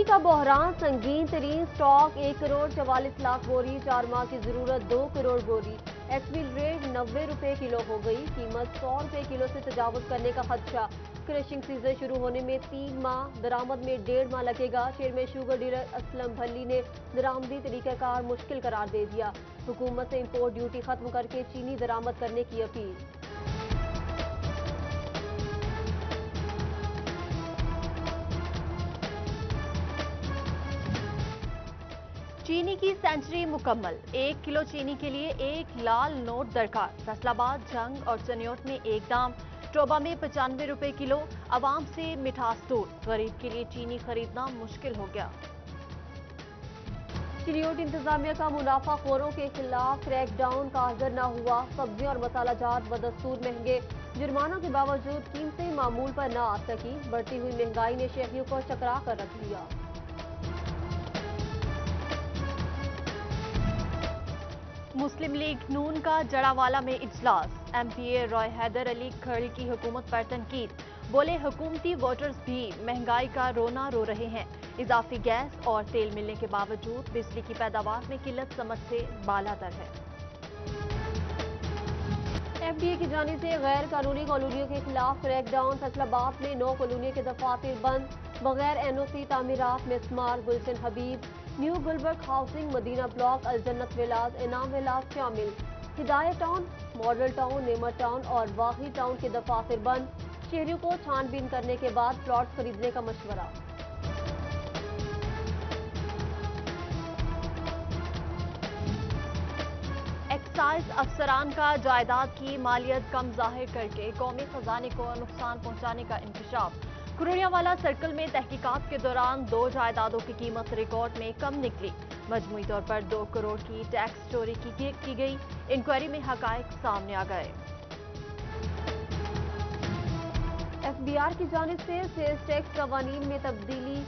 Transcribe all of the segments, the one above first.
چینی کا بحران سنگین ترین سٹاک 1 کروڑ 44 لاکھ بوری، 4 ماہ کی ضرورت 2 کروڑ بوری۔ ایکس مل ریٹ 90 روپے کلو ہو گئی، قیمت 100 روپے کلو سے تجاوز کرنے کا خدشہ۔ کرشنگ سیزن شروع ہونے میں 3 ماہ، درآمد میں 1.5 ماہ لگے گا۔ چیئرمین شوگر ڈیلر اسلم بھلی نے درآمدی طریقہ کار مشکل قرار دے دیا۔ حکومت سے امپورٹ ڈیوٹی ختم کر کے چینی درآمد کرنے کی اپیل۔ چینی کی سینچری مکمل، 1 کلو چینی کے لیے 1 لال نوٹ درکار۔ فیصل آباد، جنگ اور چنیوٹ میں ایک دام، ٹوبہ میں 95 روپے کلو۔ عوام سے مٹھاس دور، غریب کے لیے چینی خریدنا مشکل ہو گیا۔ چنیوٹ انتظامیہ کا منافع خوروں کے خلاف کریک ڈاؤن کارگر نہ ہوا، سبزیاں اور مسالہ جات بدستور مہنگے۔ جرمانوں کے باوجود قیمتیں معمول پر نہ آ سکی، بڑھتی ہوئی مہنگائی نے شہریوں کو چکرا کر رکھ دیا۔ مسلم لیگ نون کا جڑاوالا میں اجلاس، ایم پی اے رائے حیدر علی کھڑی کی حکومت پر تنقید، بولے حکومتی ووٹرز بھی مہنگائی کا رونا رو رہے ہیں۔ اضافی گیس اور تیل ملنے کے باوجود بجلی کی پیداوار میں قلت سمجھ سے بالاتر ہے۔ ایف ڈی اے کی جانب سے غیر قانونی کالونیوں کے خلاف کریک ڈاؤن، فیصل آباد میں 9 کالونیوں کے دفاتر بند، بغیر این او سی تعمیرات مسمار۔ گلشن حبیب، نیو گلبرگ ہاؤسنگ، مدینہ بلاک، الجنت ولاز، انعام ولاز شامل۔ ہدایت ٹاؤن، ماڈل ٹاؤن، نعمت ٹاؤن اور واحد ٹاؤن کے دفاتر بند، شہریوں کو چھان بین کرنے کے بعد پلاٹ خریدنے کا مشورہ۔ ایکسائز افسران کا جائیداد کی مالیت کم ظاہر کر کے قومی خزانے کو نقصان پہنچانے کا انکشاف۔ کھروڑیاوالا سرکل میں تحقیقات کے دوران 2 جائیدادوں کی قیمت ریکارڈ میں کم نکلی، مجموعی طور پر 2 کروڑ کی ٹیکس چوری کی گئی۔ انکوائری میں حقائق سامنے آ گئے۔ ایف بی آر کی جانب سے سیلز ٹیکس قوانین میں تبدیلی،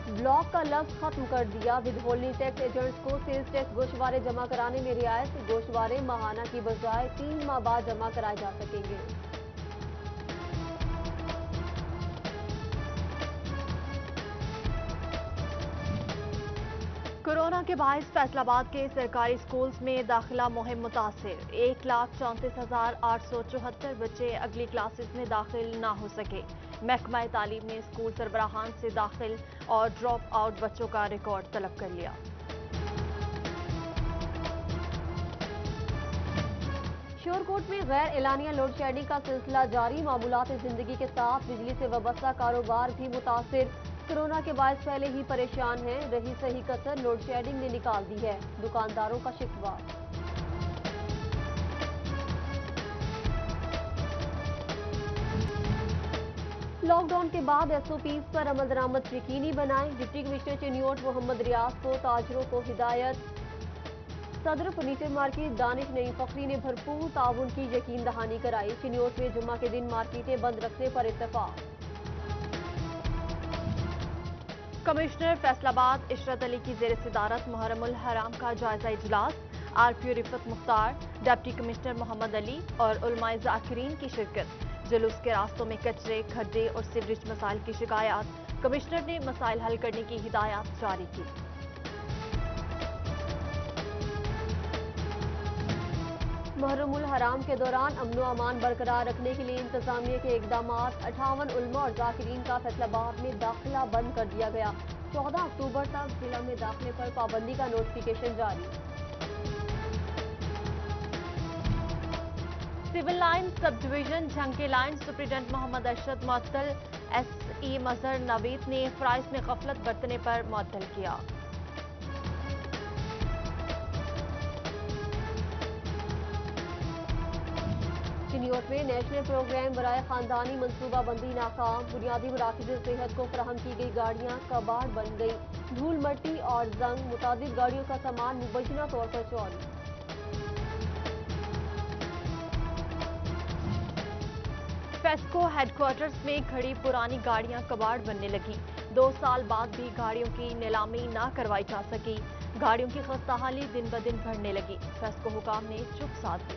بلاک کا لفظ ختم کر دیا۔ ود ہولڈنگ ٹیکس ایجنٹس کو سیلز ٹیکس گوشوارے جمع کرانے میں رعایت، گوشوارے ماہانہ کی بجائے 3 ماہ بعد جمع کرائے جا سکیں گے۔ کورونا کے باعث فیصل آباد کے سرکاری سکولز میں داخلہ مہم متاثر، 1,34,874 بچے اگلی کلاسز میں داخل نہ ہو سکے۔ محکمہ تعلیم نے اسکول سربراہان سے داخل اور ڈراپ آؤٹ بچوں کا ریکارڈ طلب کر لیا۔ شورکوٹ میں غیر اعلانیہ لوڈ شیڈنگ کا سلسلہ جاری، معمولات زندگی کے ساتھ بجلی سے وابستہ کاروبار بھی متاثر۔ کورونا کے باعث پہلے ہی پریشان ہیں، رہی صحیح کسر لوڈ شیڈنگ نے نکال دی ہے، دکانداروں کا شکوہ۔ لاک ڈاؤن کے بعد ایس او پیز پر عمل درآمد یقینی بنائیں، ڈپٹی کمشنر چنیوٹ محمد ریاض کو تاجروں کو ہدایت۔ صدر فرنیچر مارکیٹ دانش نعیم فخری نے بھرپور تعاون کی یقین دہانی کرائی، چنیوٹ میں جمعہ کے دن مارکیٹیں بند رکھنے پر اتفاق۔ کمشنر فیصل آباد عشرت علی کی زیر صدارت محرم الحرام کا جائزہ اجلاس، آر پی او رفت مختار، ڈپٹی کمشنر محمد علی اور علماء ذاکرین کی شرکت۔ جلوس کے راستوں میں کچرے، کھڈے اور سیوریج مسائل کی شکایات، کمشنر نے مسائل حل کرنے کی ہدایات جاری کی۔ محرم الحرام کے دوران امن و امان برقرار رکھنے کے لیے انتظامیہ کے اقدامات، 58 علماء اور ذاکرین کا فیصل آباد میں داخلہ بند کر دیا گیا، 14 اکتوبر تک ضلع میں داخلے پر پابندی کا نوٹیفیکیشن جاری۔ سول لائن سب ڈویژن جھنگ کے لائن سپرنٹنڈنٹ محمد ارشد معطل، ایس ای مظہر نوید نے فرائض میں غفلت برتنے پر معطل کیا۔ چنیوٹ میں نیشنل پروگرام برائے خاندانی منصوبہ بندی ناکام، بنیادی مراکز صحت کو فراہم کی گئی گاڑیاں کباڑ بن گئی، دھول مٹی اور زنگ، متعدد گاڑیوں کا سامان مبینہ طور پر چوری۔ فیسکو ہیڈ کوارٹرز میں کھڑی پرانی گاڑیاں کباڑ بننے لگیں، 2 سال بعد بھی گاڑیوں کی نیلامی نہ کروائی جا سکی، گاڑیوں کی خستہ حالی دن بدن بڑھنے لگی، فیسکو حکام نے چپ سادھ دی۔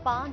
5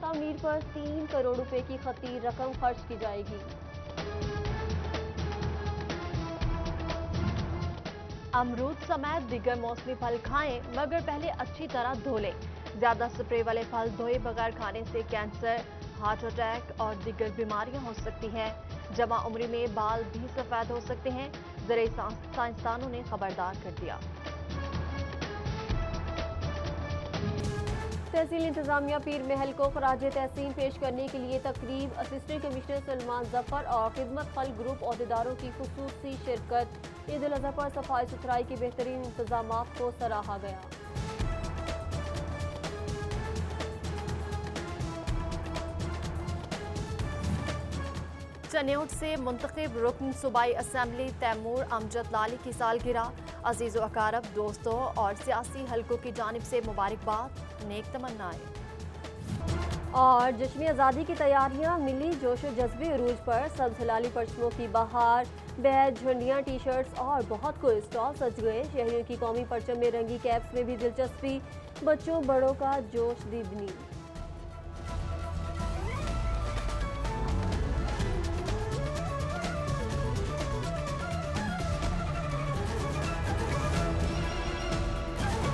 تعمیر پر 3 کروڑ روپے کی خطی رقم خرچ کی جائے گی۔ امرود سمیت دیگر موسمی پھل کھائیں مگر پہلے اچھی طرح دھو لیں۔ زیادہ سپرے والے پھل دھوئے بغیر کھانے سے کینسر، ہارٹ اٹیک اور دیگر بیماریاں ہو سکتی ہیں۔ جوان عمری میں بال بھی سفید ہو سکتے ہیں، زرعی سائنسدانوں نے خبردار کر دیا۔ تحصیل انتظامیہ پیر محل کو خراج تحسین پیش کرنے کے لیے تقریب، اسسٹنٹ کمشنر سلمان ظفر اور خدمت خلق گروپ عہدیداروں کی خصوصی شرکت۔ عید الاضحیٰ پر صفائی ستھرائی کے بہترین انتظامات کو سراہا گیا۔ چنیوٹ سے منتخب رکن صوبائی اسمبلی تیمور امجد لالی کی سالگرہ، عزیز و اقارب، دوستوں اور سیاسی حلقوں کی جانب سے مبارکباد، نیک تمنائیں۔ اور جشن آزادی کی تیاریاں، ملی جوش و جذبے عروج پر، سبز ہلالی پرچموں کی بہار، بیج، جھنڈیاں، ٹی شرٹس اور بہت کو اسٹال سج گئے۔ شہریوں کی قومی پرچم میں رنگی کیپس میں بھی دلچسپی، بچوں بڑوں کا جوش دیدنی۔